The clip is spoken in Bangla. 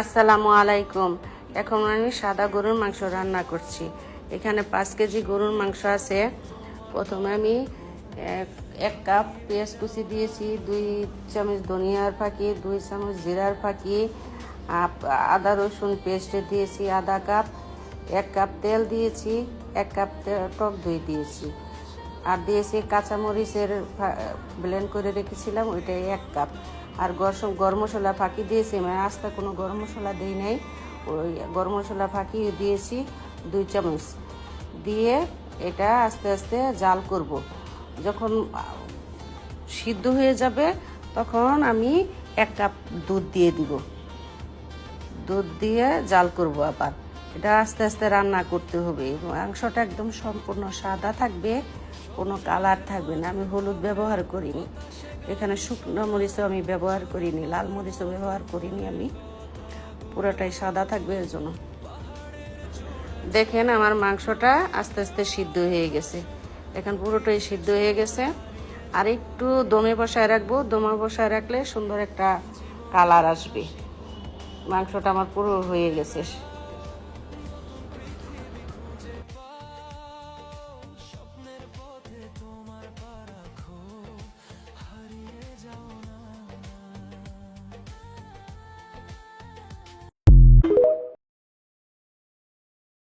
আসসালামু আলাইকুম। এখন আমি সাদা গরুর মাংস রান্না করছি। এখানে 5 কেজি গরুর মাংস আছে। প্রথমে আমি এক কাপ পেঁয়াজ কুচি দিয়েছি, 2 চামচ ধনিয়ার ফাঁকি, 2 চামচ জিরার ফাঁকি, আদা রসুন পেস্ট দিয়েছি আধা কাপ, 1 কাপ তেল দিয়েছি, 1 কাপ টক দই দিয়েছি, আর দিয়েছি কাঁচামরিচের ব্লেন্ড করে রেখেছিলাম ওইটাই 1 কাপ। আর গরম মশলা ফাঁকি দিয়েছি, মানে আস্তে কোনো গরম মশলা দিই নাই, ওই গরম মশলা ফাঁকি দিয়েছি 2 চামচ দিয়ে এটা আস্তে আস্তে জাল করব। যখন সিদ্ধ হয়ে যাবে তখন আমি 1 কাপ দুধ দিয়ে দিব। দুধ দিয়ে জাল করব। আবার এটা আস্তে আস্তে রান্না করতে হবে। মাংসটা একদম সম্পূর্ণ সাদা থাকবে, কোনো কালার থাকবে না। আমি হলুদ ব্যবহার করিনি, এখানে শুকনো মরিচও আমি ব্যবহার করিনি, লাল মরিচও ব্যবহার করিনি। আমি পুরোটাই সাদা থাকবে এর জন্য। দেখেন আমার মাংসটা আস্তে আস্তে সিদ্ধ হয়ে গেছে, এখন পুরোটাই সিদ্ধ হয়ে গেছে। আর একটু দমে বসায় রাখবো, দমে বসায় রাখলে সুন্দর একটা কালার আসবে। মাংসটা আমার পুরো হয়ে গেছে।